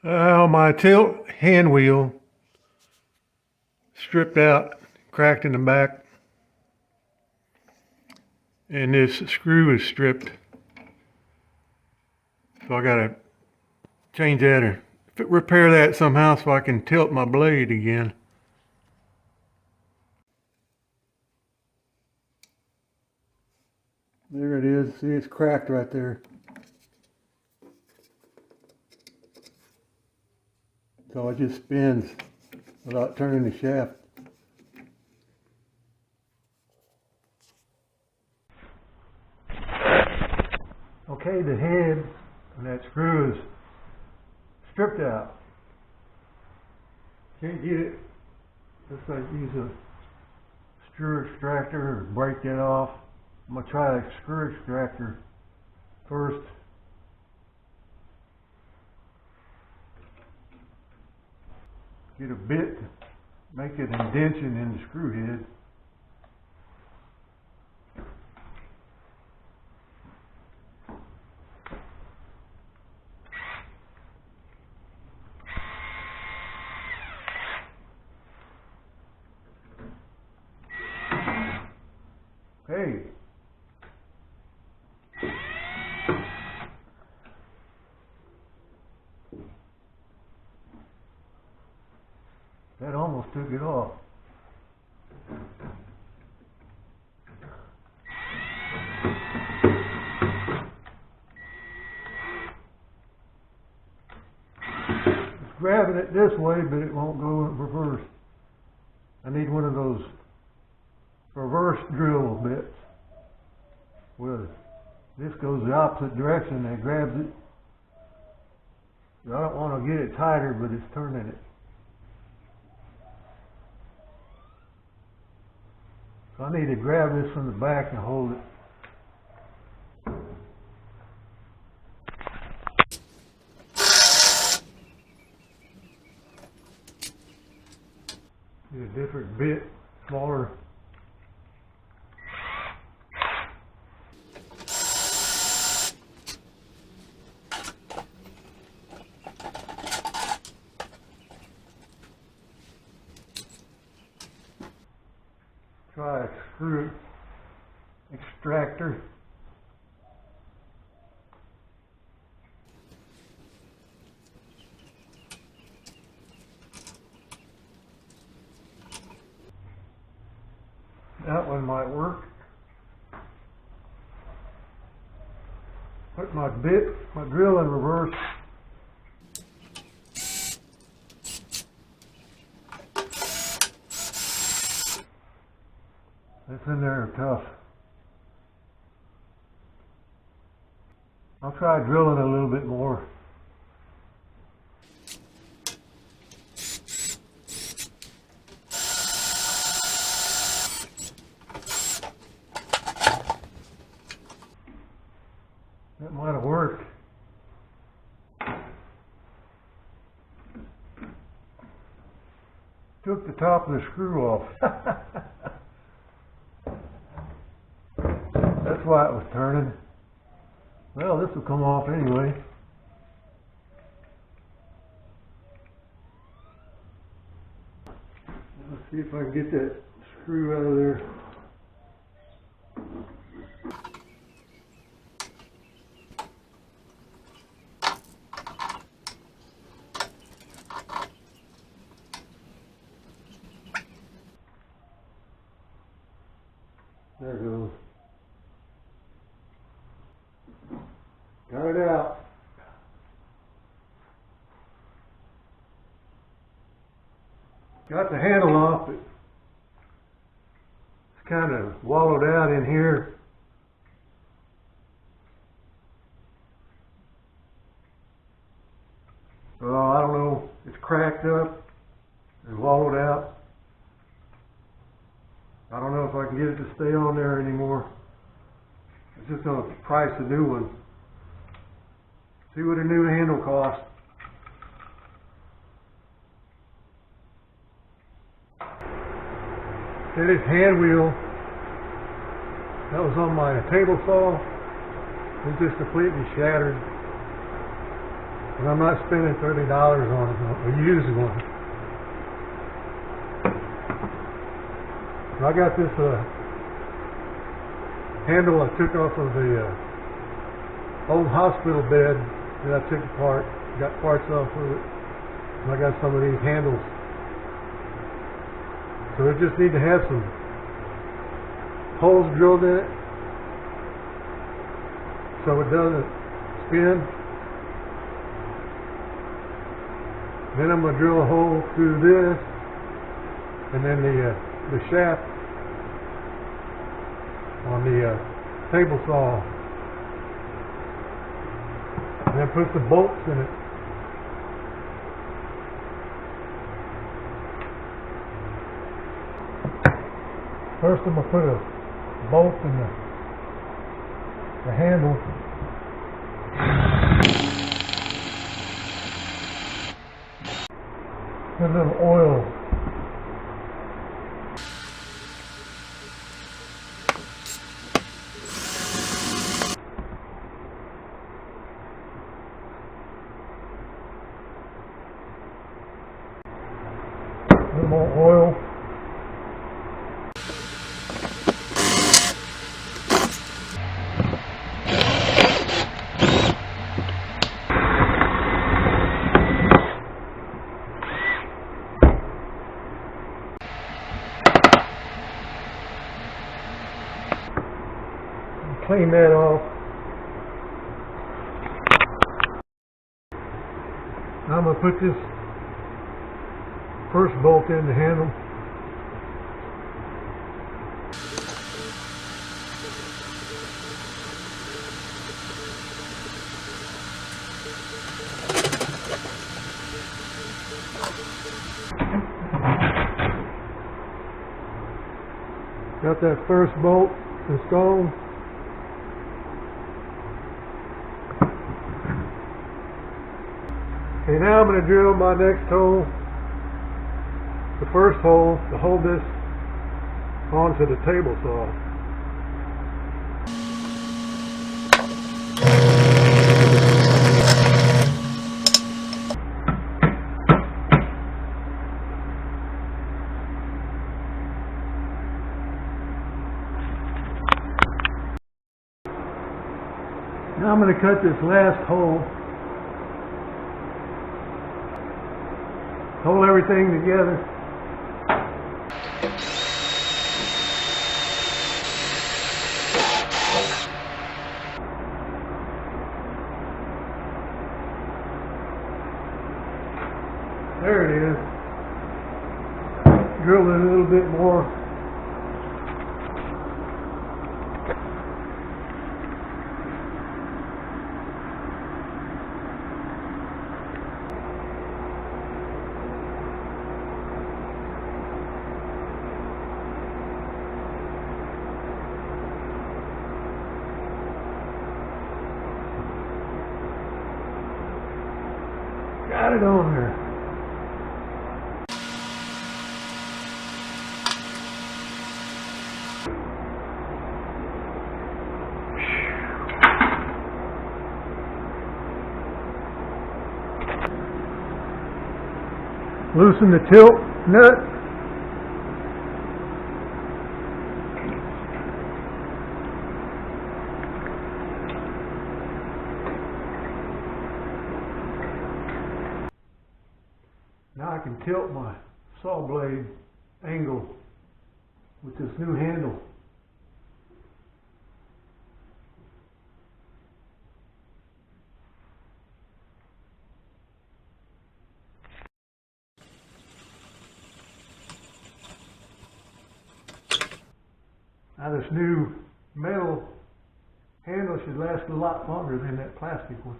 My tilt hand wheel stripped out, cracked in the back, and this screw is stripped. So I gotta change that or repair that somehow so I can tilt my blade again. There it is. See, it's cracked right there. So it just spins without turning the shaft. Okay, the head and that screw is stripped out. Can't get it. Looks like use a screw extractor or break that off. I'm gonna try a screw extractor first. Get a bit to make an indentation in the screw head. Hey. That almost took it off. It's grabbing it this way, but it won't go in reverse. I need one of those reverse drill bits. Well, this goes the opposite direction and it grabs it. I don't want to get it tighter, but it's turning it. So I need to grab this from the back and hold it. Get a different bit, smaller. Try a screw extractor. That one might work. Put my drill in reverse. It's in there tough. I'll try drilling a little bit more. That might have worked. Took the top of the screw off. That's why it was turning. Well, this will come off anyway. Let's see if I can get that screw out of there. There it goes. Got it out. Got the handle off, but it's kind of wallowed out in here. Well, I don't know. It's cracked up and wallowed out. I don't know if I can get it to stay on there anymore. It's just going to price a new one. See what a new handle costs. Okay, this hand wheel that was on my table saw is just completely shattered. And I'm not spending $30 on a used one. I got this handle I took off of the old hospital bed that I took apart, got parts off of it, and I got some of these handles. So it just need to have some holes drilled in it so it doesn't spin. Then I'm going to drill a hole through this, and then the shaft on the table saw, and then put the bolts in it. First I'm going to put a bolt in the handle. Put a little oil. A little more oil. Clean that off. Now I'm going to put this first bolt in the handle. Got that first bolt installed. Okay, now I'm going to drill my next hole, the first hole, to hold this onto the table saw. Now I'm going to cut this last hole. Hold everything together. There it is. Drill it a little bit more. Got it on there. Loosen the tilt nut. Now I can tilt my saw blade angle with this new handle. Now this new metal handle should last a lot longer than that plastic one.